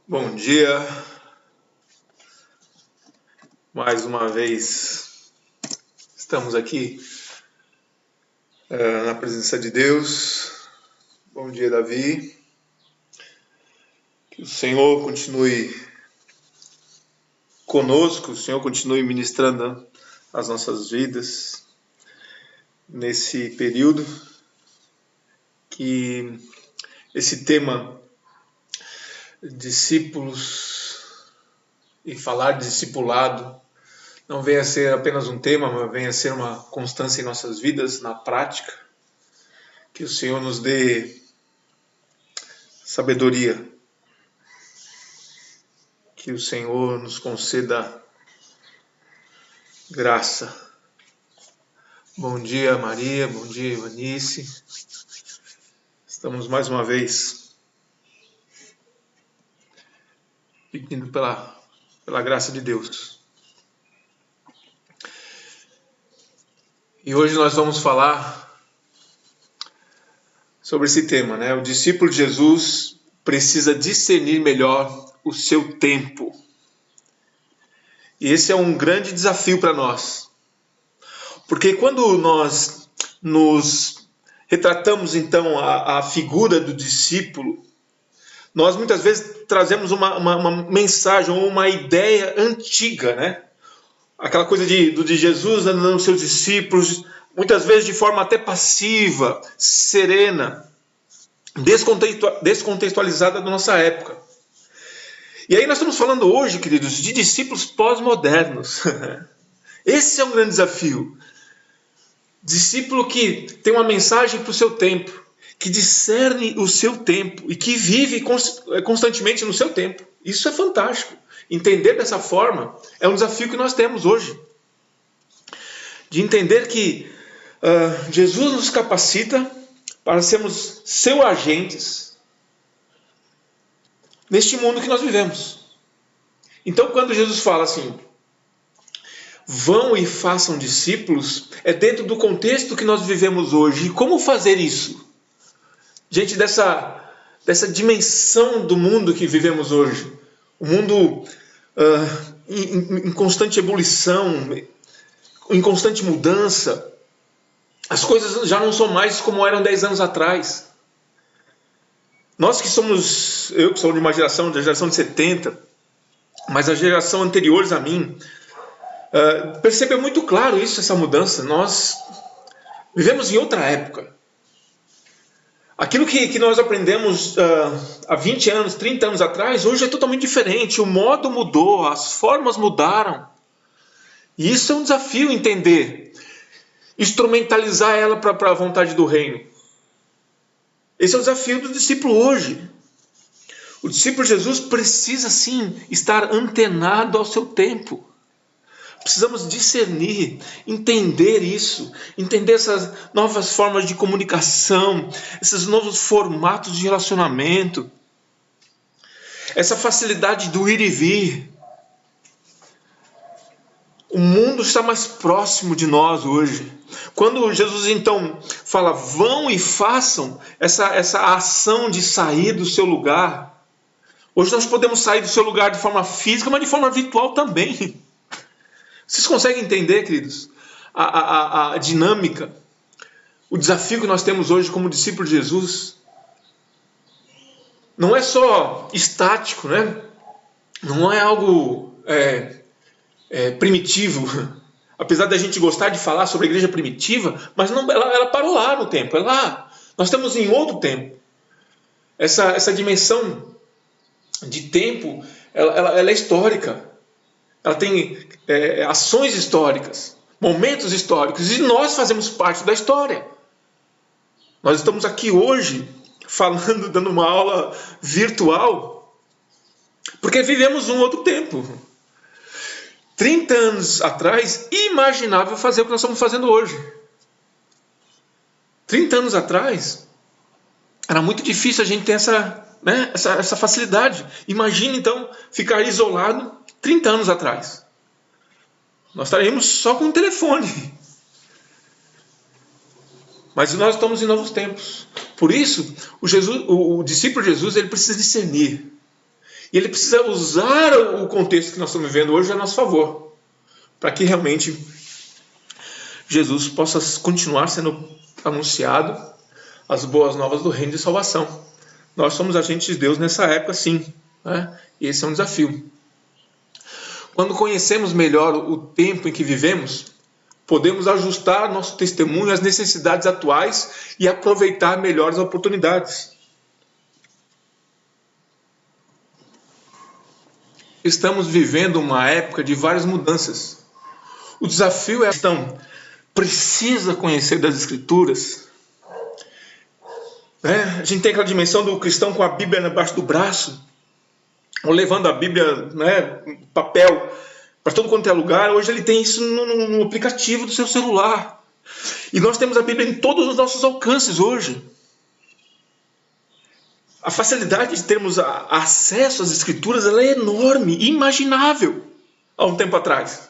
Bom dia, mais uma vez estamos aqui na presença de Deus. Bom dia, Davi. Que o Senhor continue conosco, o Senhor continue ministrando as nossas vidas nesse período, que esse tema discípulos e falar de discipulado não venha a ser apenas um tema, mas venha a ser uma constância em nossas vidas, na prática. Que o Senhor nos dê sabedoria. Que o Senhor nos conceda graça. Bom dia, Maria. Bom dia, Ivanice. Estamos mais uma vez pedindo pela graça de Deus. E hoje nós vamos falar sobre esse tema, né? O discípulo de Jesus precisa discernir melhor o seu tempo. E esse é um grande desafio para nós. Porque quando nós nos retratamos, então, a figura do discípulo, nós muitas vezes trazemos uma mensagem ou uma ideia antiga, né? Aquela coisa de Jesus andando com seus discípulos, muitas vezes de forma até passiva, serena, descontextualizada da nossa época. E aí nós estamos falando hoje, queridos, de discípulos pós-modernos. Esse é um grande desafio. Discípulo que tem uma mensagem para o seu tempo, que discerne o seu tempo e que vive constantemente no seu tempo. Isso é fantástico. Entender dessa forma é um desafio que nós temos hoje. De entender que Jesus nos capacita para sermos seus agentes neste mundo que nós vivemos. Então, quando Jesus fala assim, vão e façam discípulos, é dentro do contexto que nós vivemos hoje. E como fazer isso? Diante dessa dimensão do mundo que vivemos hoje. O mundo em constante ebulição, em constante mudança. As coisas já não são mais como eram 10 anos atrás. Nós que somos, eu que sou de uma geração, da geração de 70, mas a geração anteriores a mim, percebeu muito claro isso, essa mudança. Nós vivemos em outra época. Aquilo que nós aprendemos há 20 anos, 30 anos atrás, hoje é totalmente diferente. O modo mudou, as formas mudaram. E isso é um desafio entender. Instrumentalizar ela para a vontade do reino. Esse é o desafio do discípulo hoje. O discípulo de Jesus precisa sim estar antenado ao seu tempo. Precisamos discernir, entender isso, entender essas novas formas de comunicação, esses novos formatos de relacionamento, essa facilidade do ir e vir. O mundo está mais próximo de nós hoje. Quando Jesus então fala, vão e façam essa ação de sair do seu lugar. Hoje nós podemos sair do seu lugar de forma física, mas de forma virtual também. Vocês conseguem entender, queridos, a dinâmica, o desafio que nós temos hoje como discípulo de Jesus? Não é só estático, né? Não é algo primitivo. Apesar da gente gostar de falar sobre a igreja primitiva, mas não, ela parou lá no tempo. Nós estamos em outro tempo. Essa dimensão de tempo, ela é histórica. Ela tem ações históricas, momentos históricos, e nós fazemos parte da história. Nós estamos aqui hoje falando, dando uma aula virtual, porque vivemos um outro tempo. 30 anos atrás, imaginável fazer o que nós estamos fazendo hoje. 30 anos atrás, era muito difícil a gente ter essa facilidade. Imagina então ficar isolado 30 anos atrás. Nós estaríamos só com o telefone. Mas nós estamos em novos tempos. Por isso, o discípulo de Jesus ele precisa discernir. E ele precisa usar o contexto que nós estamos vivendo hoje a nosso favor, para que realmente Jesus possa continuar sendo anunciado as boas novas do reino de salvação. Nós somos agentes de Deus nessa época, sim, né? E esse é um desafio. Quando conhecemos melhor o tempo em que vivemos, podemos ajustar nosso testemunho às necessidades atuais e aproveitar melhor as oportunidades. Estamos vivendo uma época de várias mudanças. O desafio é precisa conhecer das Escrituras. A gente tem aquela dimensão do cristão com a Bíblia embaixo do braço, ou levando a Bíblia, papel, para todo quanto é lugar. Hoje ele tem isso no aplicativo do seu celular. E nós temos a Bíblia em todos os nossos alcances hoje. A facilidade de termos acesso às Escrituras ela é enorme, inimaginável há um tempo atrás.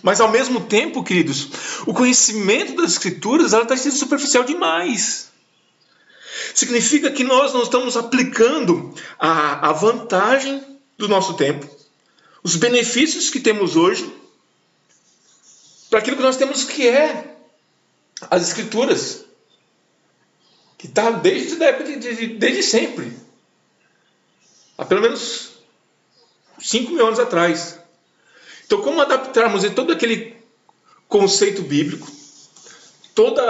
Mas ao mesmo tempo, queridos, o conhecimento das Escrituras ela está sendo superficial demais. Significa que nós não estamos aplicando a vantagem do nosso tempo, os benefícios que temos hoje, para aquilo que nós temos que é as Escrituras, que está desde sempre, há pelo menos 5.000 anos atrás. Então, como adaptarmos todo aquele conceito bíblico, toda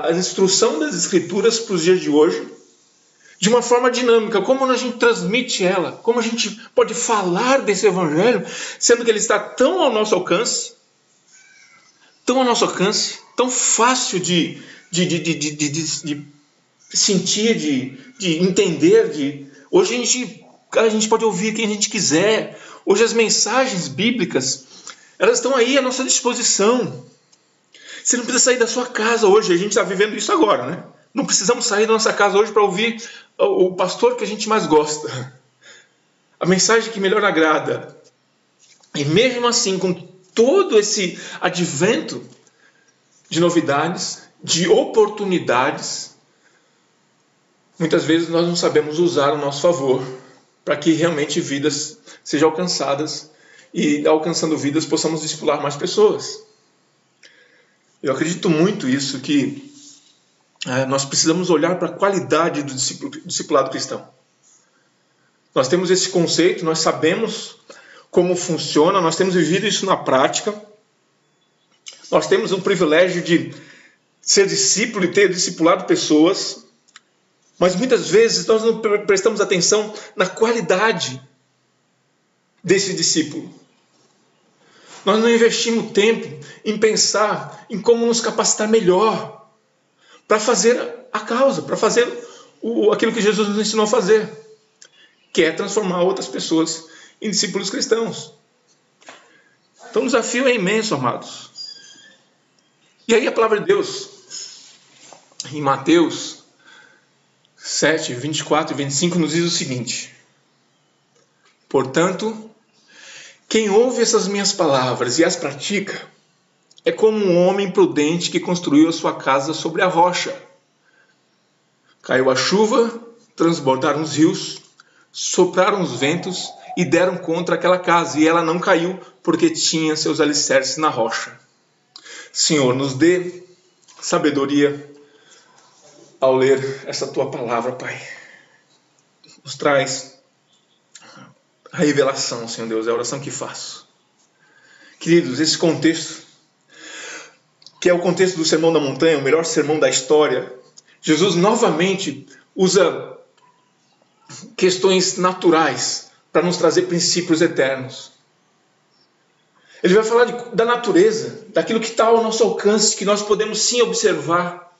a instrução das Escrituras para os dias de hoje, de uma forma dinâmica, como a gente transmite ela, como a gente pode falar desse Evangelho, sendo que ele está tão ao nosso alcance, tão fácil de sentir, de entender. Hoje a gente pode ouvir quem a gente quiser. Hoje as mensagens bíblicas, elas estão aí à nossa disposição. Você não precisa sair da sua casa hoje. A gente está vivendo isso agora, né? Não precisamos sair da nossa casa hoje para ouvir o pastor que a gente mais gosta, a mensagem que melhor agrada. E mesmo assim, com todo esse advento de novidades, de oportunidades, muitas vezes nós não sabemos usar o nosso favor para que realmente vidas sejam alcançadas e, alcançando vidas, possamos discipular mais pessoas. Eu acredito muito isso, que nós precisamos olhar para a qualidade do discipulado cristão. Nós temos esse conceito, nós sabemos como funciona, nós temos vivido isso na prática. Nós temos o privilégio de ser discípulo e ter discipulado pessoas, mas muitas vezes nós não prestamos atenção na qualidade desse discípulo. Nós não investimos tempo em pensar em como nos capacitar melhor para fazer a causa, para fazer aquilo que Jesus nos ensinou a fazer, que é transformar outras pessoas em discípulos cristãos. Então o desafio é imenso, amados. E aí a palavra de Deus, em Mateus 7, 24 e 25, nos diz o seguinte: portanto, quem ouve essas minhas palavras e as pratica, é como um homem prudente que construiu a sua casa sobre a rocha. Caiu a chuva, transbordaram os rios, sopraram os ventos e deram contra aquela casa, e ela não caiu, porque tinha seus alicerces na rocha. Senhor, nos dê sabedoria ao ler essa tua palavra, Pai. Nos traz a revelação, Senhor Deus, é a oração que faço. Queridos, esse contexto, que é o contexto do Sermão da Montanha, o melhor sermão da história, Jesus novamente usa questões naturais para nos trazer princípios eternos. Ele vai falar da natureza, daquilo que está ao nosso alcance, que nós podemos sim observar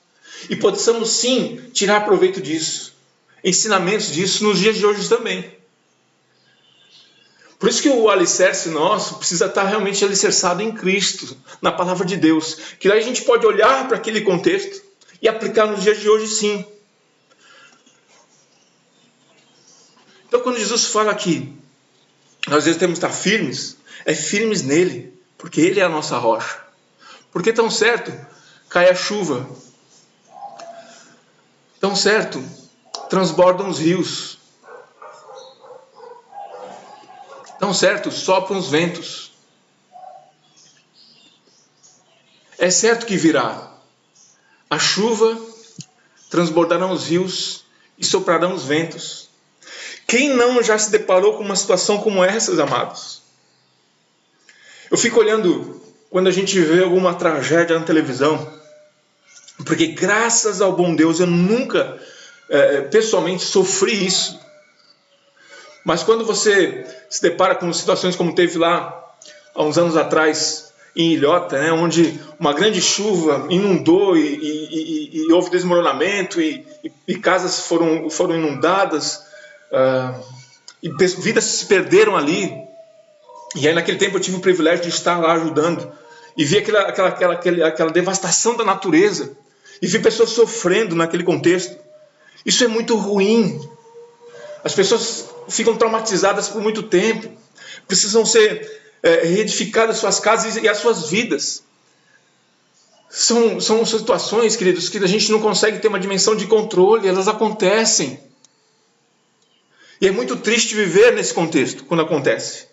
e possamos sim tirar proveito disso, ensinamentos disso nos dias de hoje também. Por isso que o alicerce nosso precisa estar realmente alicerçado em Cristo, na palavra de Deus, que daí a gente pode olhar para aquele contexto e aplicar nos dias de hoje sim. Então quando Jesus fala que nós temos que estar firmes, é firmes nele, porque ele é a nossa rocha. Porque tão certo cai a chuva, tão certo transbordam os rios, Tão certo, sopram os ventos. É certo que virá a chuva, transbordarão os rios e soprarão os ventos. Quem não já se deparou com uma situação como essa, amados? Eu fico olhando quando a gente vê alguma tragédia na televisão, porque graças ao bom Deus eu nunca pessoalmente sofri isso. Mas quando você se depara com situações como teve lá há uns anos atrás em Ilhota, né, onde uma grande chuva inundou e houve desmoronamento e casas foram inundadas, e vidas se perderam ali. E aí naquele tempo eu tive o privilégio de estar lá ajudando e vi aquela devastação da natureza e vi pessoas sofrendo naquele contexto. Isso é muito ruim. As pessoas ficam traumatizadas por muito tempo, precisam ser reedificadas suas casas e as suas vidas. São situações, queridos, que a gente não consegue ter uma dimensão de controle, elas acontecem. E é muito triste viver nesse contexto, quando acontece.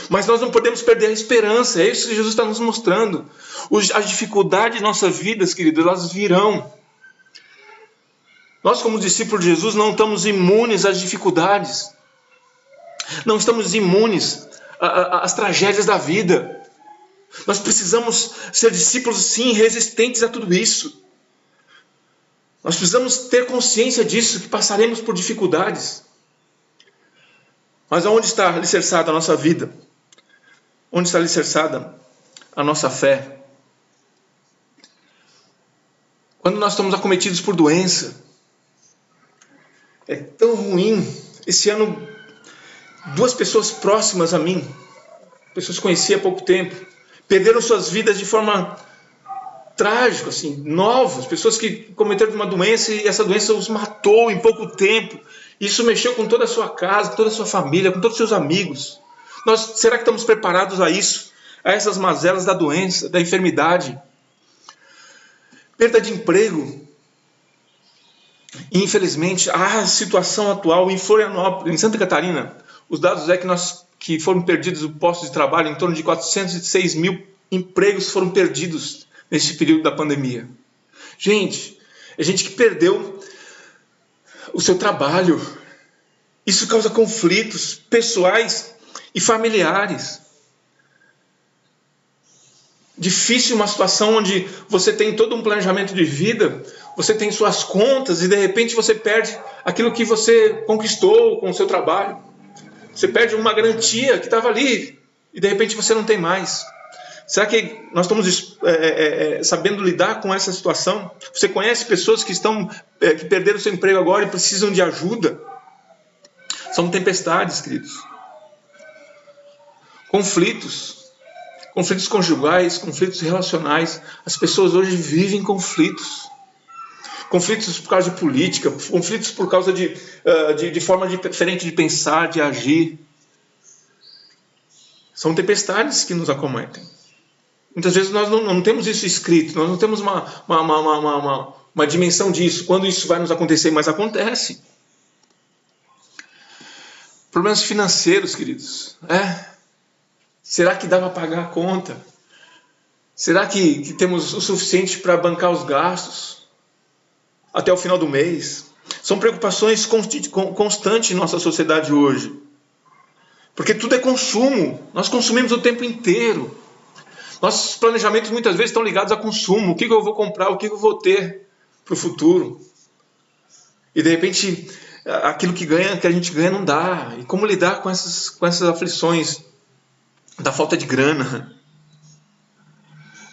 Mas nós não podemos perder a esperança, é isso que Jesus está nos mostrando. As dificuldades de nossas vidas, queridos, elas virão. Nós, como discípulos de Jesus, não estamos imunes às dificuldades. Não estamos imunes às tragédias da vida. Nós precisamos ser discípulos, sim, resistentes a tudo isso. Nós precisamos ter consciência disso, que passaremos por dificuldades. Mas aonde está alicerçada a nossa vida? Onde está alicerçada a nossa fé? Quando nós estamos acometidos por doença, é tão ruim. Esse ano, 2 pessoas próximas a mim, pessoas que conheci há pouco tempo, perderam suas vidas de forma trágica, assim, novas, pessoas que cometeram uma doença e essa doença os matou em pouco tempo. Isso mexeu com toda a sua casa, com toda a sua família, com todos os seus amigos. Será que estamos preparados a isso? A essas mazelas da doença, da enfermidade? Perda de emprego. E, infelizmente, a situação atual em Florianópolis, em Santa Catarina, os dados é que foram perdidos o postos de trabalho, em torno de 406 mil empregos foram perdidos nesse período da pandemia. Gente, é gente que perdeu o seu trabalho. Isso causa conflitos pessoais e familiares. Difícil uma situação onde você tem todo um planejamento de vida, você tem suas contas e de repente você perde aquilo que você conquistou com o seu trabalho. Você perde uma garantia que estava ali e de repente você não tem mais. Será que nós estamos sabendo lidar com essa situação? Você conhece pessoas que perderam seu emprego agora e precisam de ajuda? São tempestades, queridos. Conflitos conjugais, conflitos relacionais. As pessoas hoje vivem conflitos. Conflitos por causa de política, conflitos por causa de forma diferente de pensar, de agir. São tempestades que nos acometem. Muitas vezes nós não temos isso escrito, nós não temos uma dimensão disso, quando isso vai nos acontecer, mas acontece. Problemas financeiros, queridos. Será que dá para pagar a conta? Será que temos o suficiente para bancar os gastos até o final do mês? São preocupações constantes em nossa sociedade hoje. Porque tudo é consumo. Nós consumimos o tempo inteiro. Nossos planejamentos muitas vezes estão ligados a consumo. O que eu vou comprar? O que eu vou ter para o futuro? E de repente, aquilo que a gente ganha não dá. E como lidar com essas aflições da falta de grana?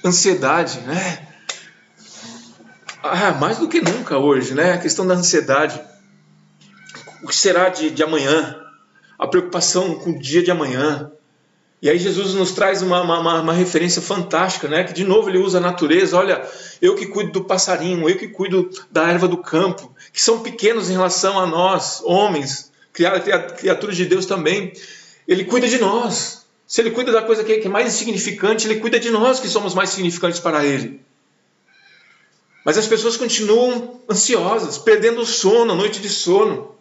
Ansiedade, né? Mais do que nunca hoje, né? A questão da ansiedade. O que será de amanhã? A preocupação com o dia de amanhã. E aí Jesus nos traz uma referência fantástica, né? Que de novo ele usa a natureza. Olha, eu que cuido do passarinho, eu que cuido da erva do campo, que são pequenos em relação a nós, homens, criaturas de Deus também. Ele cuida de nós. Se ele cuida da coisa que é mais insignificante, ele cuida de nós que somos mais significantes para ele. Mas as pessoas continuam ansiosas, perdendo o sono, a noite de sono.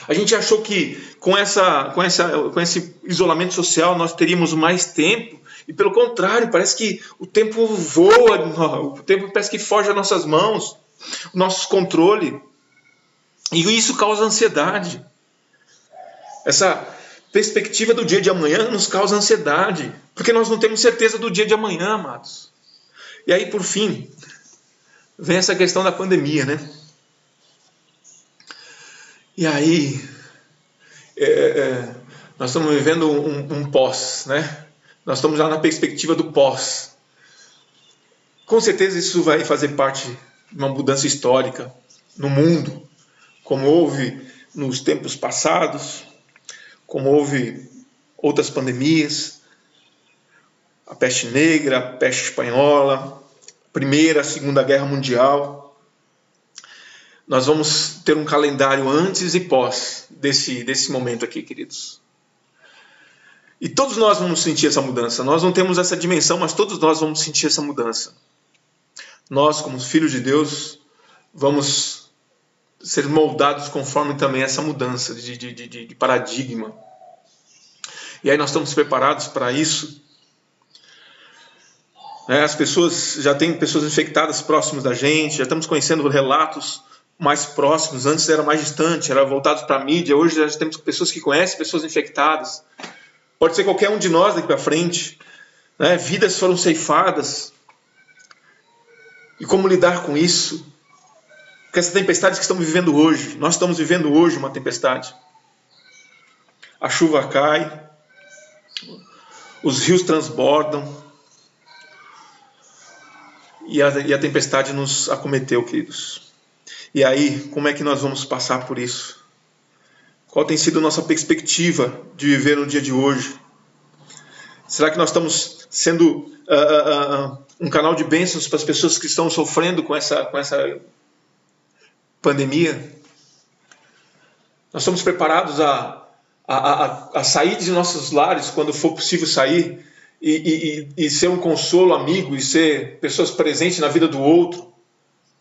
A gente achou que com esse isolamento social nós teríamos mais tempo, e pelo contrário, parece que o tempo voa, o tempo parece que foge às nossas mãos, o nosso controle, e isso causa ansiedade. Essa perspectiva do dia de amanhã nos causa ansiedade, porque nós não temos certeza do dia de amanhã, amados. E aí, por fim, vem essa questão da pandemia, né? E aí, nós estamos vivendo um pós, né? Nós estamos já na perspectiva do pós. Com certeza isso vai fazer parte de uma mudança histórica no mundo, como houve nos tempos passados, como houve outras pandemias, a peste negra, a peste espanhola, a Primeira, a Segunda Guerra Mundial. Nós vamos ter um calendário antes e pós desse momento aqui, queridos. E todos nós vamos sentir essa mudança. Nós não temos essa dimensão, mas todos nós vamos sentir essa mudança. Nós, como filhos de Deus, vamos ser moldados conforme também essa mudança de paradigma. E aí nós estamos preparados para isso. As pessoas, já tem pessoas infectadas próximas da gente, já estamos conhecendo relatos mais próximos. Antes era mais distante, era voltado para a mídia. Hoje já temos pessoas que conhecem pessoas infectadas. Pode ser qualquer um de nós daqui para frente. Vidas foram ceifadas. E como lidar com isso? Com essa tempestade que estamos vivendo hoje. Nós estamos vivendo hoje uma tempestade. A chuva cai, os rios transbordam, e a tempestade nos acometeu, queridos. E aí, como é que nós vamos passar por isso? Qual tem sido a nossa perspectiva de viver no dia de hoje? Será que nós estamos sendo um canal de bênçãos para as pessoas que estão sofrendo com essa pandemia? Nós estamos preparados a sair de nossos lares quando for possível sair e ser um consolo amigo e ser pessoas presentes na vida do outro,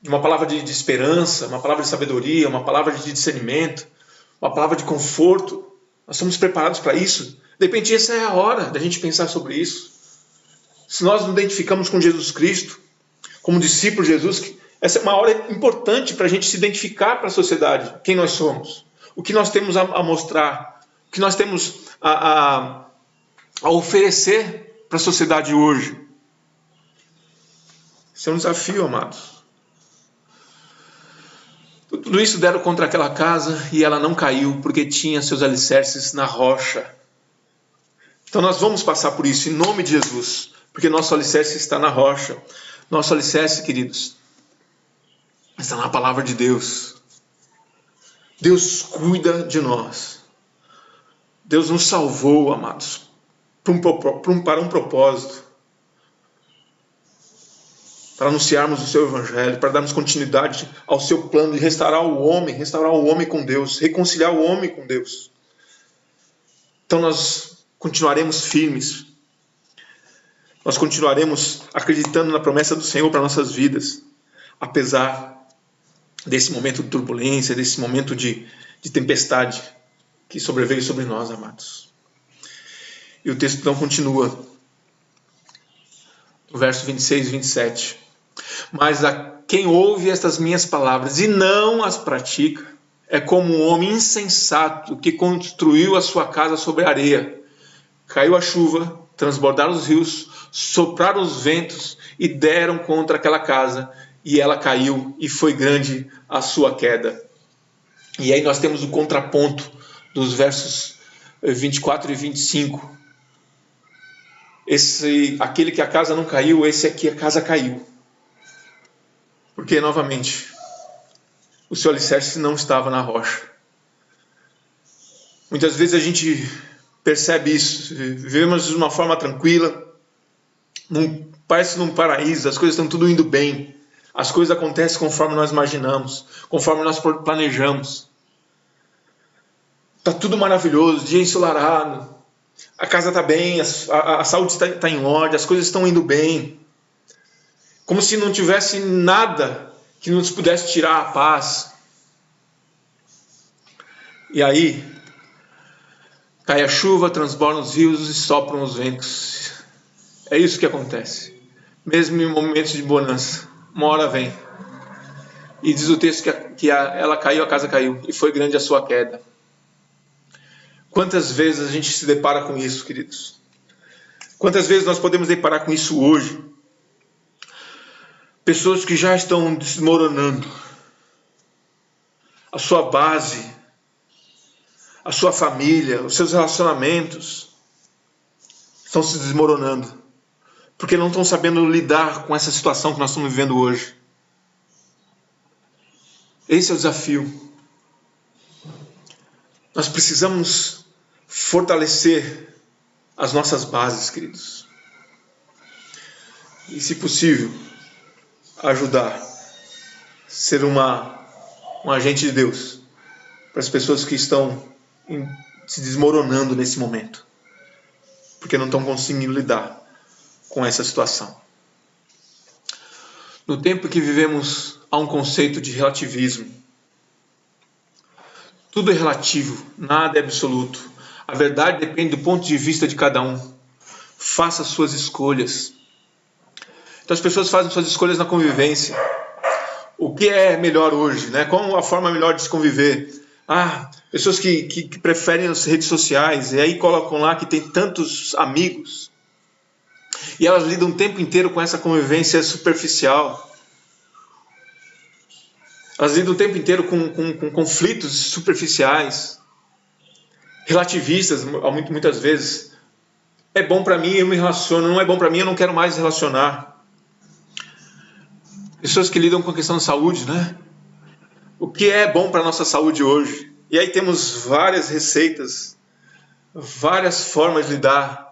de uma palavra de esperança, uma palavra de sabedoria, uma palavra de discernimento, uma palavra de conforto. Nós estamos preparados para isso? De repente essa é a hora da gente pensar sobre isso. Se nós nos identificamos com Jesus Cristo, como discípulo de Jesus, essa é uma hora importante para a gente se identificar para a sociedade, quem nós somos, o que nós temos a mostrar, o que nós temos a oferecer para a sociedade hoje. Isso é um desafio, amados. Tudo isso deram contra aquela casa e ela não caiu, porque tinha seus alicerces na rocha. Então nós vamos passar por isso em nome de Jesus, porque nosso alicerce está na rocha. Nosso alicerce, queridos, está na palavra de Deus. Deus cuida de nós. Deus nos salvou, amados, para um propósito. Para anunciarmos o seu evangelho, para darmos continuidade ao seu plano de restaurar o homem com Deus, reconciliar o homem com Deus. Então nós continuaremos firmes. Nós continuaremos acreditando na promessa do Senhor para nossas vidas, apesar desse momento de turbulência, desse momento de tempestade que sobreveio sobre nós, amados. E o texto então continua, no verso 26 e 27. Mas a quem ouve estas minhas palavras e não as pratica, é como um homem insensato que construiu a sua casa sobre a areia. Caiu a chuva, transbordaram os rios, sopraram os ventos e deram contra aquela casa, e ela caiu, e foi grande a sua queda. E aí nós temos o contraponto dos versos 24 e 25. Aquele que a casa não caiu, esse aqui a casa caiu. Porque, novamente, o seu alicerce não estava na rocha. Muitas vezes a gente percebe isso. Vivemos de uma forma tranquila, parece num paraíso, as coisas estão tudo indo bem. As coisas acontecem conforme nós imaginamos, conforme nós planejamos. Está tudo maravilhoso, dia ensolarado, a casa está bem, a saúde está em ordem, as coisas estão indo bem. Como se não tivesse nada que nos pudesse tirar a paz. E aí, cai a chuva, transbordam os rios e sopram os ventos. É isso que acontece. Mesmo em momentos de bonança, uma hora vem. E diz o texto que ela caiu, a casa caiu, e foi grande a sua queda. Quantas vezes a gente se depara com isso, queridos? Quantas vezes nós podemos deparar com isso hoje? Pessoas que já estão desmoronando. A sua base, a sua família, os seus relacionamentos estão se desmoronando. Porque não estão sabendo lidar com essa situação que nós estamos vivendo hoje. Esse é o desafio. Nós precisamos fortalecer as nossas bases, queridos. E, se possível, ajudar. Ser um agente de Deus para as pessoas que estão se desmoronando nesse momento. Porque não estão conseguindo lidar com essa situação. No tempo que vivemos, há um conceito de relativismo. Tudo é relativo, nada é absoluto. A verdade depende do ponto de vista de cada um. Faça suas escolhas. Então as pessoas fazem suas escolhas na convivência. O que é melhor hoje, né? Qual a forma melhor de se conviver? Pessoas que preferem as redes sociais e aí colocam lá que tem tantos amigos. E elas lidam o tempo inteiro com essa convivência superficial. Elas lidam o tempo inteiro com conflitos superficiais, relativistas, muitas vezes. É bom para mim, eu me relaciono. Não é bom para mim, eu não quero mais relacionar. Pessoas que lidam com a questão da saúde, né? O que é bom para a nossa saúde hoje? E aí temos várias receitas, várias formas de lidar.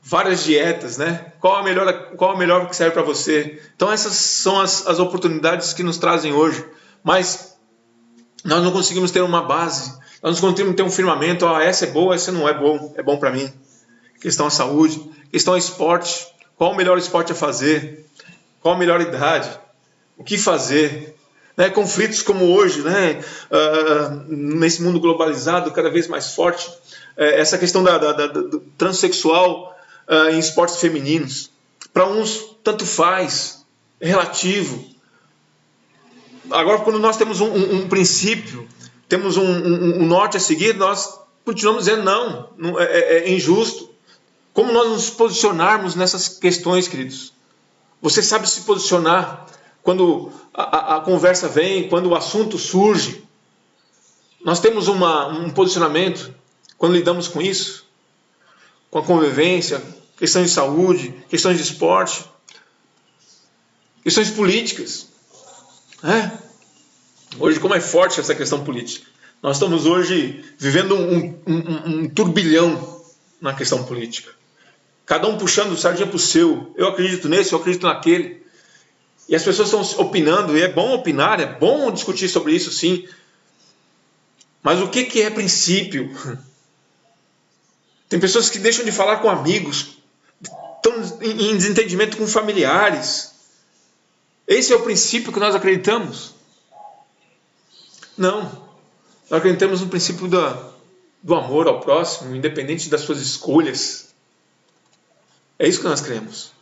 Várias dietas, né? Qual a melhor que serve para você? Então essas são as oportunidades que nos trazem hoje. Mas nós não conseguimos ter uma base. Nós não conseguimos ter um firmamento. Essa é boa, essa não é bom. É bom para mim. Questão à saúde. Questão ao esporte. Qual o melhor esporte a fazer? Qual a melhor idade? O que fazer? Né? Conflitos como hoje, né? Nesse mundo globalizado, cada vez mais forte. Essa questão do transexual em esportes femininos. Para uns, tanto faz, é relativo. Agora, quando nós temos um princípio, temos um norte a seguir, nós continuamos dizendo não, é injusto. Como nós nos posicionarmos nessas questões, queridos? Você sabe se posicionar quando a conversa vem, quando o assunto surge? Nós temos um posicionamento quando lidamos com isso? Com a convivência, questões de saúde, questões de esporte, questões políticas. Hoje, como é forte essa questão política? Nós estamos hoje vivendo um turbilhão na questão política. Cada um puxando sardinha para o seu. Eu acredito nesse, eu acredito naquele. E as pessoas estão opinando, e é bom opinar, é bom discutir sobre isso, sim. Mas o que é princípio? Tem pessoas que deixam de falar com amigos, estão em desentendimento com familiares. Esse é o princípio que nós acreditamos? Não. Nós acreditamos no princípio do amor ao próximo, independente das suas escolhas. É isso que nós cremos.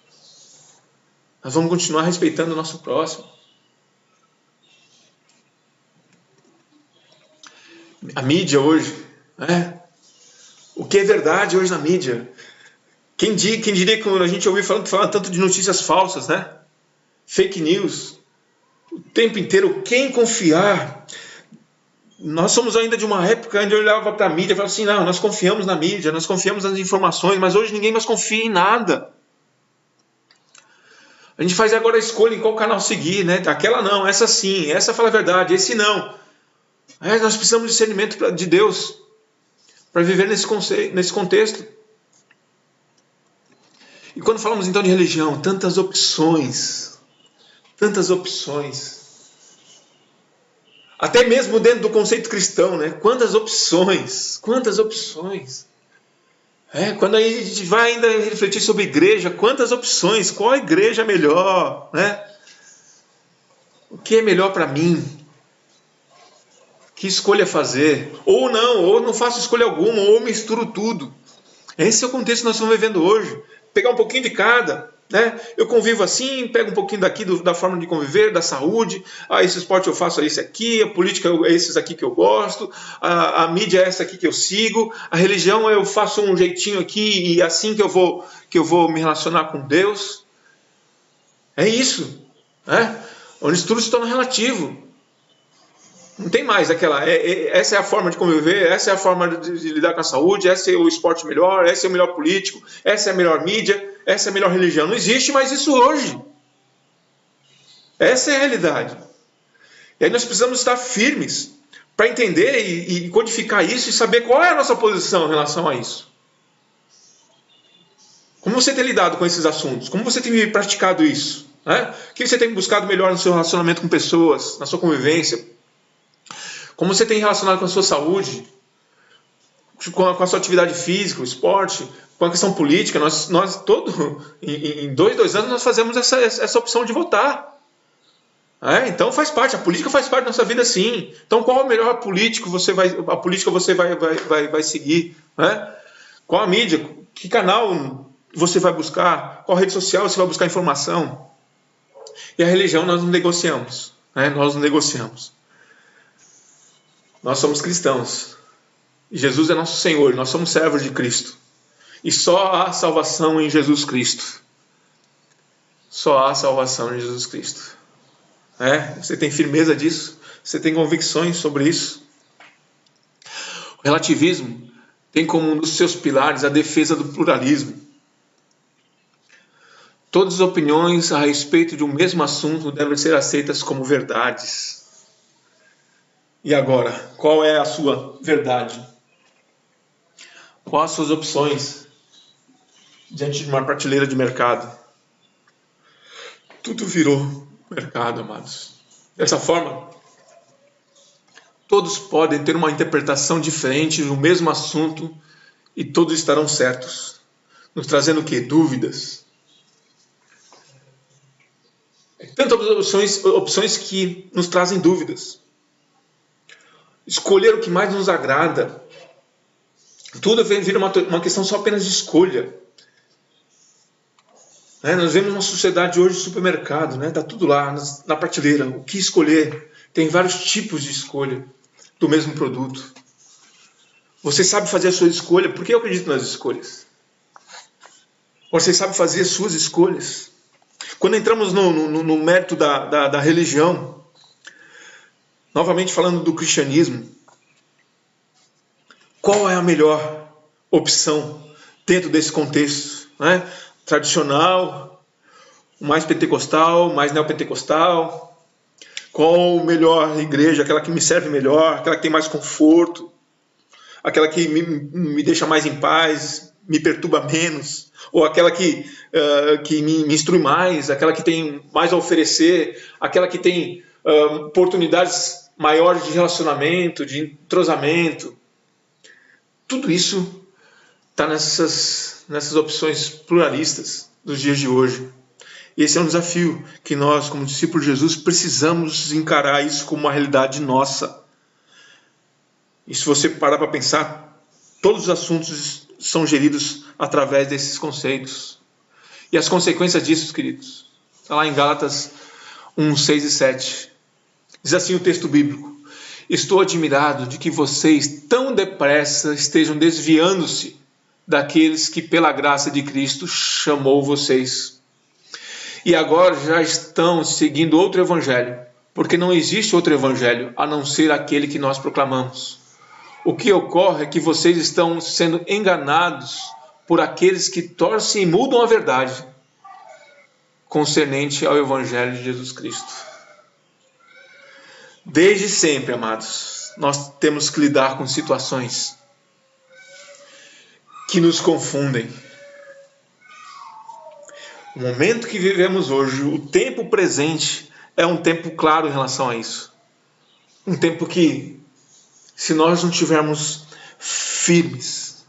Nós vamos continuar respeitando o nosso próximo. A mídia hoje, né? O que é verdade hoje na mídia? Quem diria que a gente ouviu falando tanto de notícias falsas, né? Fake news. O tempo inteiro, quem confiar? Nós somos ainda de uma época onde eu olhava para a mídia e falava assim, não, nós confiamos na mídia, nós confiamos nas informações, mas hoje ninguém mais confia em nada. A gente faz agora a escolha em qual canal seguir, né? Aquela não, essa sim, essa fala a verdade, esse não. Nós precisamos de discernimento de Deus para viver nesse contexto. E quando falamos então de religião, tantas opções. Até mesmo dentro do conceito cristão, né? Quantas opções. Quando a gente vai ainda refletir sobre igreja, quantas opções, qual a igreja é melhor, né? O que é melhor para mim? Que escolha fazer? Ou não faço escolha alguma, ou misturo tudo. Esse é o contexto que nós estamos vivendo hoje. Pegar um pouquinho de cada. Né? Eu convivo assim, pego um pouquinho daqui da forma de conviver, da saúde. Esse esporte eu faço esse aqui, a política é esses aqui que eu gosto, a mídia é essa aqui que eu sigo, a religião eu faço um jeitinho aqui e assim que eu vou me relacionar com Deus. É isso. Né? Onde tudo se torna relativo. Não tem mais aquela. Essa é a forma de conviver, essa é a forma de lidar com a saúde, esse é o esporte melhor, esse é o melhor político, essa é a melhor mídia, essa é a melhor religião. Não existe mais isso hoje. Essa é a realidade. E aí nós precisamos estar firmes para entender e codificar isso e saber qual é a nossa posição em relação a isso. Como você tem lidado com esses assuntos? Como você tem praticado isso? Né? O que você tem buscado melhor no seu relacionamento com pessoas, na sua convivência? Como você tem relacionado com a sua saúde, com a sua atividade física, o esporte, com a questão política? Nós em 2 anos, nós fazemos essa opção de votar. Então faz parte, a política faz parte da nossa vida, sim. Então qual é o melhor político você vai seguir? Né? Qual a mídia? Que canal você vai buscar? Qual rede social você vai buscar informação? E a religião nós não negociamos. Nós não negociamos. Nós somos cristãos. E Jesus é nosso Senhor. Nós somos servos de Cristo. E só há salvação em Jesus Cristo. Só há salvação em Jesus Cristo. Você tem firmeza disso? Você tem convicções sobre isso? O relativismo tem como um dos seus pilares a defesa do pluralismo. Todas as opiniões a respeito de um mesmo assunto devem ser aceitas como verdades. E agora, qual é a sua verdade? Quais as suas opções diante de uma prateleira de mercado? Tudo virou mercado, amados. Dessa forma, todos podem ter uma interpretação diferente do mesmo assunto e todos estarão certos. Nos trazendo o quê? Dúvidas. Tantas opções que nos trazem dúvidas. Escolher o que mais nos agrada. Tudo vira uma questão só apenas de escolha. Nós vemos uma sociedade hoje de supermercado. Está tudo lá na prateleira. O que escolher? Tem vários tipos de escolha do mesmo produto. Você sabe fazer a sua escolha? Porque eu acredito nas escolhas. Você sabe fazer as suas escolhas? Quando entramos no mérito da religião, novamente falando do cristianismo, qual é a melhor opção dentro desse contexto? Tradicional, mais pentecostal, mais neopentecostal? Qual a melhor igreja? Aquela que me serve melhor, aquela que tem mais conforto, aquela que me deixa mais em paz, me perturba menos, ou aquela que me instrui mais, aquela que tem mais a oferecer, aquela que tem oportunidades maiores de relacionamento, de entrosamento. Tudo isso está nessas opções pluralistas dos dias de hoje. E esse é um desafio que nós, como discípulos de Jesus, precisamos encarar isso como uma realidade nossa. E se você parar para pensar, todos os assuntos são geridos através desses conceitos. E as consequências disso, queridos, está lá em Gálatas 1, 6 e 7. Diz assim o texto bíblico: estou admirado de que vocês tão depressa estejam desviando-se daqueles que pela graça de Cristo chamou vocês. E agora já estão seguindo outro evangelho, porque não existe outro evangelho a não ser aquele que nós proclamamos. O que ocorre é que vocês estão sendo enganados por aqueles que torcem e mudam a verdade concernente ao evangelho de Jesus Cristo. Desde sempre, amados, nós temos que lidar com situações que nos confundem. O momento que vivemos hoje, o tempo presente, é um tempo claro em relação a isso. Um tempo que, se nós não tivermos firmes,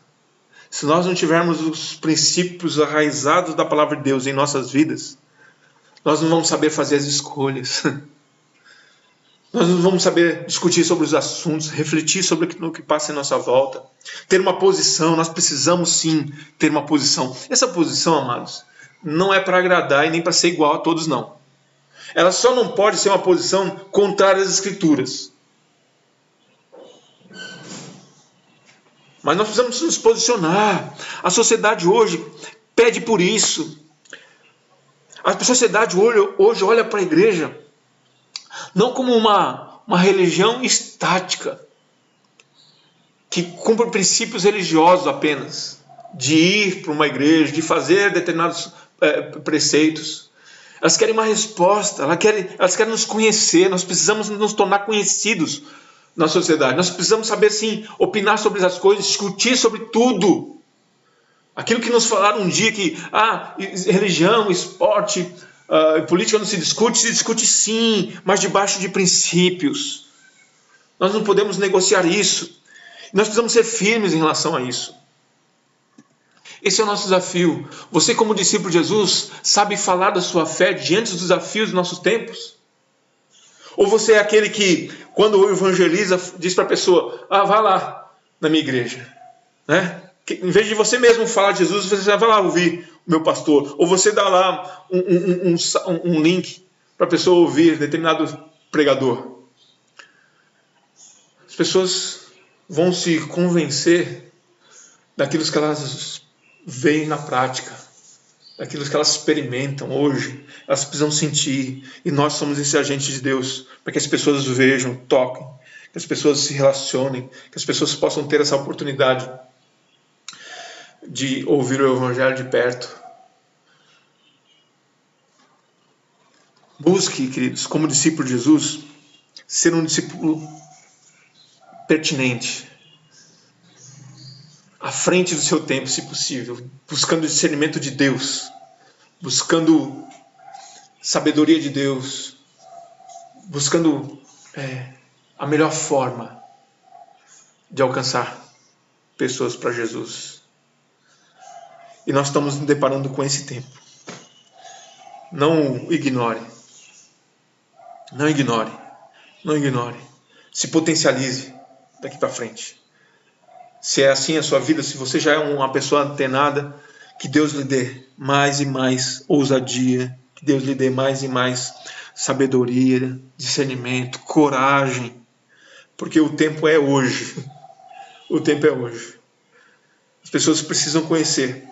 se nós não tivermos os princípios arraizados da palavra de Deus em nossas vidas, nós não vamos saber fazer as escolhas. Nós não vamos saber discutir sobre os assuntos, refletir sobre o que passa em nossa volta, ter uma posição. Nós precisamos sim ter uma posição. Essa posição, amados, não é para agradar e nem para ser igual a todos, não. Ela só não pode ser uma posição contrária às Escrituras. Mas nós precisamos nos posicionar. A sociedade hoje pede por isso. A sociedade hoje olha para a igreja não como uma religião estática, que cumpre princípios religiosos apenas, de ir para uma igreja, de fazer determinados preceitos. Elas querem uma resposta, elas querem nos conhecer. Nós precisamos nos tornar conhecidos na sociedade. Nós precisamos saber, sim, opinar sobre as coisas, discutir sobre tudo. Aquilo que nos falaram um dia que religião, esporte, política não se discute sim, mas debaixo de princípios. Nós não podemos negociar isso. Nós precisamos ser firmes em relação a isso. Esse é o nosso desafio. Você, como discípulo de Jesus, sabe falar da sua fé diante dos desafios dos nossos tempos? Ou você é aquele que, quando evangeliza, diz para a pessoa, vá lá na minha igreja, né? Em vez de você mesmo falar de Jesus, você vai lá ouvir o meu pastor. Ou você dá lá um link para a pessoa ouvir determinado pregador. As pessoas vão se convencer daquilo que elas veem na prática, daquilo que elas experimentam hoje. Elas precisam sentir. E nós somos esse agente de Deus para que as pessoas vejam, toquem, que as pessoas se relacionem, que as pessoas possam ter essa oportunidade de ouvir o Evangelho de perto. Busque, queridos, como discípulo de Jesus, ser um discípulo pertinente, à frente do seu tempo, se possível, buscando o discernimento de Deus, buscando sabedoria de Deus, buscando a melhor forma de alcançar pessoas para Jesus. E nós estamos nos deparando com esse tempo. Não ignore. Não ignore. Não ignore. Se potencialize daqui para frente. Se é assim a sua vida, se você já é uma pessoa antenada, que Deus lhe dê mais e mais ousadia, que Deus lhe dê mais e mais sabedoria, discernimento, coragem, porque o tempo é hoje. O tempo é hoje. As pessoas precisam conhecer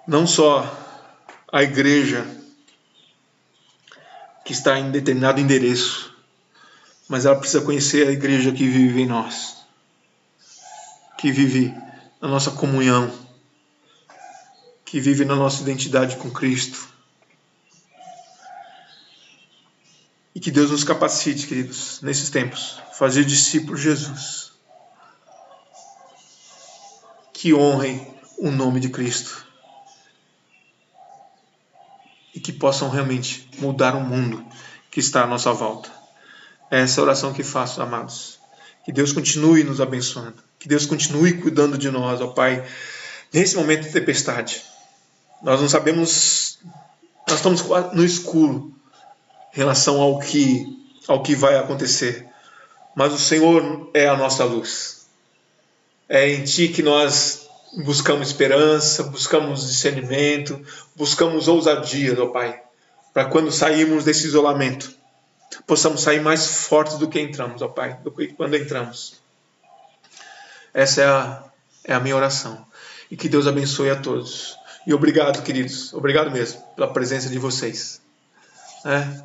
não só a igreja que está em determinado endereço, mas ela precisa conhecer a igreja que vive em nós, que vive na nossa comunhão, que vive na nossa identidade com Cristo. E que Deus nos capacite, queridos, nesses tempos, fazer discípulos de Jesus, que honrem o nome de Cristo e que possam realmente mudar o mundo que está à nossa volta. É essa oração que faço, amados. Que Deus continue nos abençoando, que Deus continue cuidando de nós, ó Pai, nesse momento de tempestade. Nós não sabemos, nós estamos no escuro em relação ao que vai acontecer, mas o Senhor é a nossa luz. É em Ti que nós buscamos esperança, buscamos discernimento, buscamos ousadia, ó Pai, para quando sairmos desse isolamento, possamos sair mais fortes do que entramos, ó Pai, do que quando entramos. Essa é a minha oração. E que Deus abençoe a todos. E obrigado, queridos, obrigado mesmo pela presença de vocês.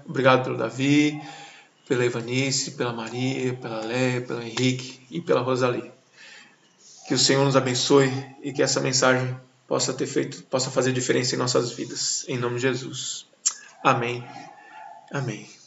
Obrigado pelo Davi, pela Ivanice, pela Maria, pela Léa, pelo Henrique e pela Rosalie. Que o Senhor nos abençoe e que essa mensagem possa fazer diferença em nossas vidas. Em nome de Jesus. Amém. Amém.